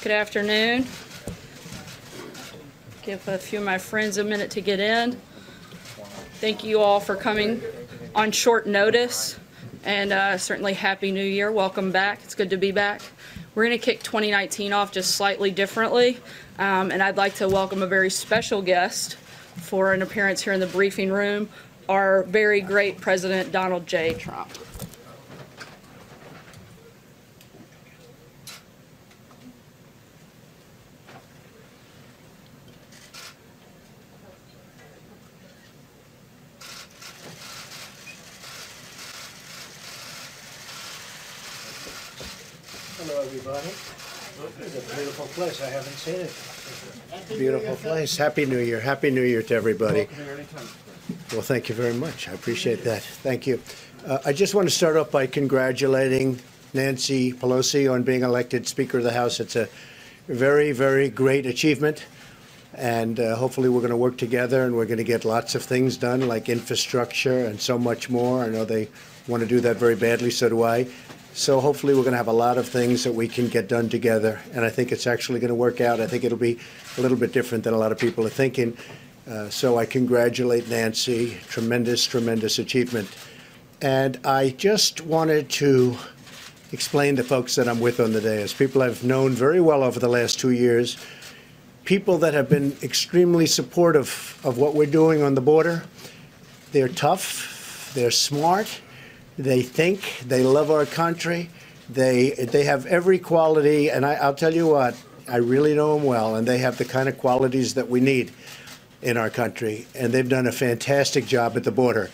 Good afternoon. Give a few of my friends a minute to get in. Thank you all for coming on short notice, and certainly Happy New Year. Welcome back. It's good to be back. We're going to kick 2019 off just slightly differently, and I'd like to welcome a very special guest for an appearance here in the briefing room, our very great President Donald J. Trump. Hello, everybody. It's a beautiful place. I haven't seen it. Beautiful place. Happy New Year. Happy New Year to everybody. Well, thank you very much. I appreciate that. Thank you. I just want to start off by congratulating Nancy Pelosi on being elected Speaker of the House. It's a very, very great achievement. And hopefully we're going to work together and we're going to get lots of things done like infrastructure and so much more. I know they want to do that very badly, so do I. So hopefully we're going to have a lot of things that we can get done together, and I think it's actually going to work out. I think it'll be a little bit different than a lot of people are thinking. So I congratulate Nancy. Tremendous, tremendous achievement. And I just wanted to explain to folks that I'm with on the dais, people I've known very well over the last 2 years, people that have been extremely supportive of what we're doing on the border. They're tough, they're smart, they think, they love our country, they have every quality, and I'll tell you what, I really know them well, and they have the kind of qualities that we need in our country, and they've done a fantastic job at the border.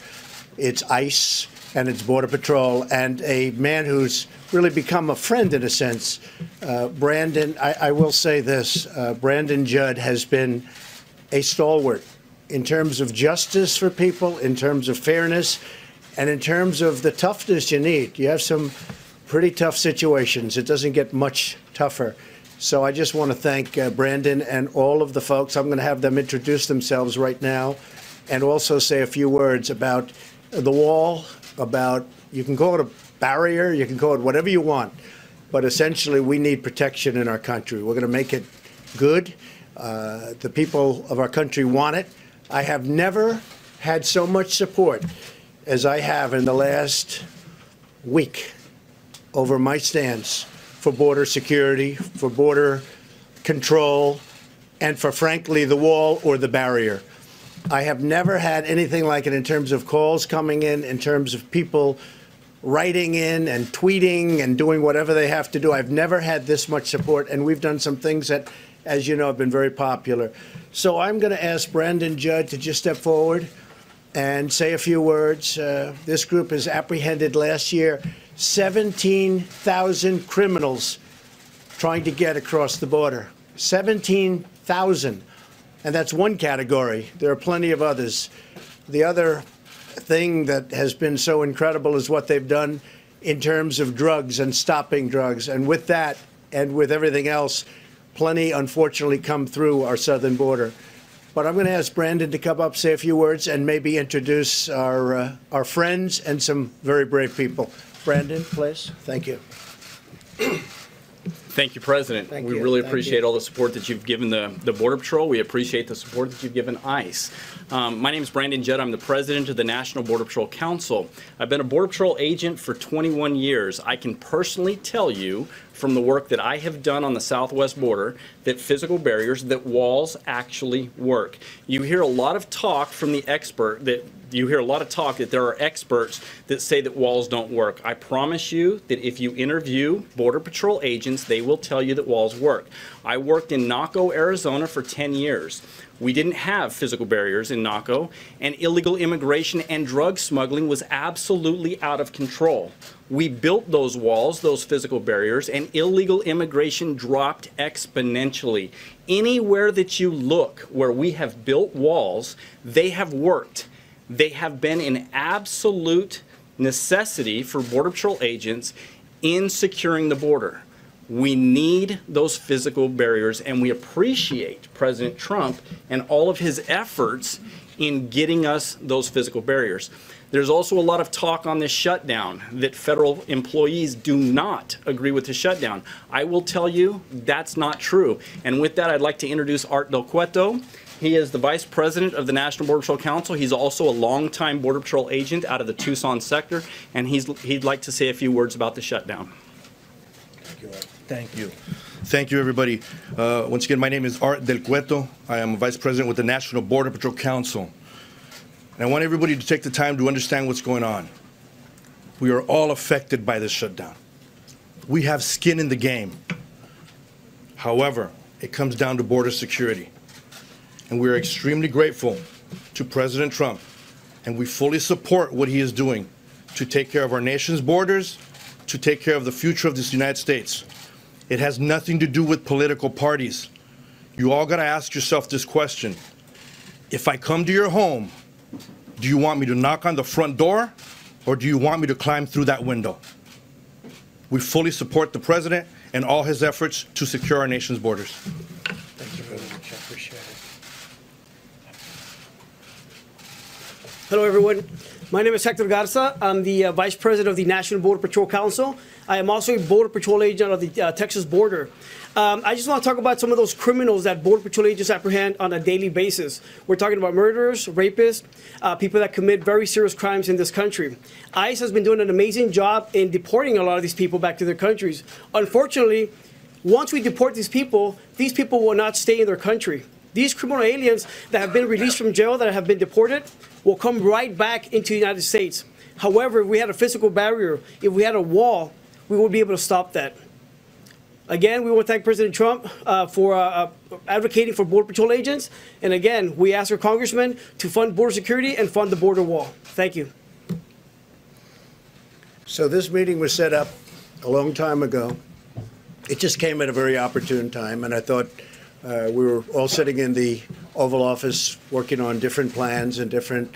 It's ICE and it's Border Patrol, and a man who's really become a friend in a sense, Brandon, I will say this, Brandon Judd has been a stalwart in terms of justice for people, in terms of fairness, and in terms of the toughness you need. You have some pretty tough situations. It doesn't get much tougher. So I just want to thank Brandon and all of the folks. I'm going to have them introduce themselves right now and also say a few words about the wall, about, you can call it a barrier, you can call it whatever you want, but essentially we need protection in our country. We're going to make it good. The people of our country want it. I have never had so much support as I have in the last week over my stance for border security, for border control, and for, frankly, the wall or the barrier. I have never had anything like it in terms of calls coming in terms of people writing in and tweeting and doing whatever they have to do. I've never had this much support, and we've done some things that, as you know, have been very popular. So I'm going to ask Brandon Judd to just step forward and say a few words. This group has apprehended last year 17,000 criminals trying to get across the border. 17,000. And that's one category. There are plenty of others. The other thing that has been so incredible is what they've done in terms of drugs and stopping drugs. And with that, and with everything else, plenty, unfortunately, come through our southern border. But I'm going to ask Brandon to come up, say a few words, and maybe introduce our friends and some very brave people. Brandon, please. Thank you. Thank you, President. We really appreciate all the support that you've given the Border Patrol. We appreciate the support that you've given ICE. My name is Brandon Judd. I'm the president of the National Border Patrol Council. I've been a Border Patrol agent for 21 years. I can personally tell you from the work that I have done on the southwest border that physical barriers, that walls actually work. You hear a lot of talk from the expert that there are experts that say that walls don't work. I promise you that if you interview Border Patrol agents, they will tell you that walls work. I worked in Naco, Arizona for 10 years. We didn't have physical barriers in Naco, and illegal immigration and drug smuggling was absolutely out of control. We built those walls, those physical barriers, and illegal immigration dropped exponentially. Anywhere that you look where we have built walls, they have worked. They have been an absolute necessity for Border Patrol agents in securing the border. We need those physical barriers, and we appreciate President Trump and all of his efforts in getting us those physical barriers. There's also a lot of talk on this shutdown that federal employees do not agree with the shutdown. I will tell you that's not true. And with that, I'd like to introduce Art Del Cueto. He is the Vice President of the National Border Patrol Council. He's also a longtime Border Patrol agent out of the Tucson sector, and he'd like to say a few words about the shutdown. Thank you. Thank you, everybody. Once again, my name is Art Del Cueto. I am a Vice President with the National Border Patrol Council. And I want everybody to take the time to understand what's going on. We are all affected by this shutdown. We have skin in the game. However, it comes down to border security. And we are extremely grateful to President Trump, and we fully support what he is doing to take care of our nation's borders, to take care of the future of this United States. It has nothing to do with political parties. You all got to ask yourself this question. If I come to your home, do you want me to knock on the front door, or do you want me to climb through that window? We fully support the president and all his efforts to secure our nation's borders. Thank you very much. I appreciate it. Hello, everyone. My name is Hector Garza. I'm the Vice President of the National Border Patrol Council. I am also a Border Patrol agent of the Texas border. I just want to talk about some of those criminals that Border Patrol agents apprehend on a daily basis. We're talking about murderers, rapists, people that commit very serious crimes in this country. ICE has been doing an amazing job in deporting a lot of these people back to their countries. Unfortunately, once we deport these people will not stay in their country. These criminal aliens that have been released from jail, that have been deported, will come right back into the United States. However, if we had a physical barrier, if we had a wall, we would be able to stop that. Again, we want to thank President Trump for advocating for Border Patrol agents. And again, we ask our congressmen to fund border security and fund the border wall. Thank you. So this meeting was set up a long time ago. It just came at a very opportune time, and I thought we were all sitting in the Oval Office working on different plans and different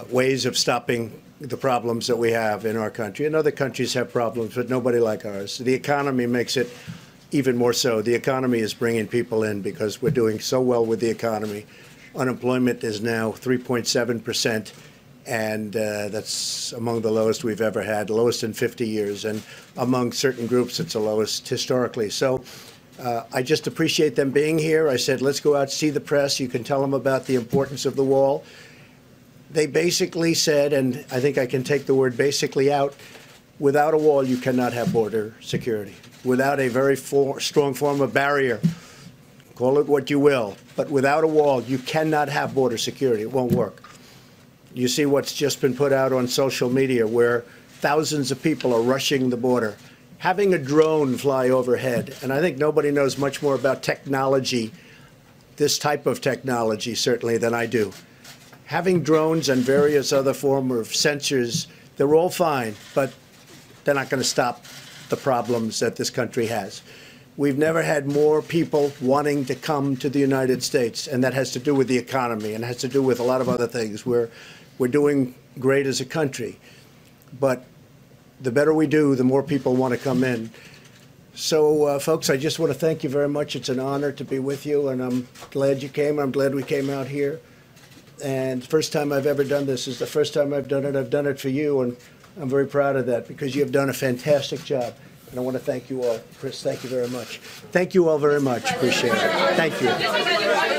ways of stopping the problems that we have in our country. And other countries have problems, but nobody like ours. The economy makes it even more so. The economy is bringing people in because we're doing so well with the economy. Unemployment is now 3.7%, and that's among the lowest we've ever had, lowest in 50 years. And among certain groups, it's the lowest historically. So I just appreciate them being here. I said, let's go out, see the press. You can tell them about the importance of the wall. They basically said, and I think I can take the word basically out, without a wall, you cannot have border security. Without a very strong form of barrier, call it what you will, but without a wall, you cannot have border security. It won't work. You see what's just been put out on social media where thousands of people are rushing the border. Having a drone fly overhead, and I think nobody knows much more about technology, this type of technology certainly, than I do. Having drones and various other forms of sensors, they're all fine, but they're not going to stop the problems that this country has. We've never had more people wanting to come to the United States, and that has to do with the economy and has to do with a lot of other things. We're doing great as a country, but the better we do, the more people want to come in. So, folks, I just want to thank you very much. It's an honor to be with you, and I'm glad you came. I'm glad we came out here. And the first time I've ever done this is the first time I've done it. I've done it for you, and I'm very proud of that because you have done a fantastic job. And I want to thank you all. Chris, thank you very much. Thank you all very much. Appreciate it. Thank you.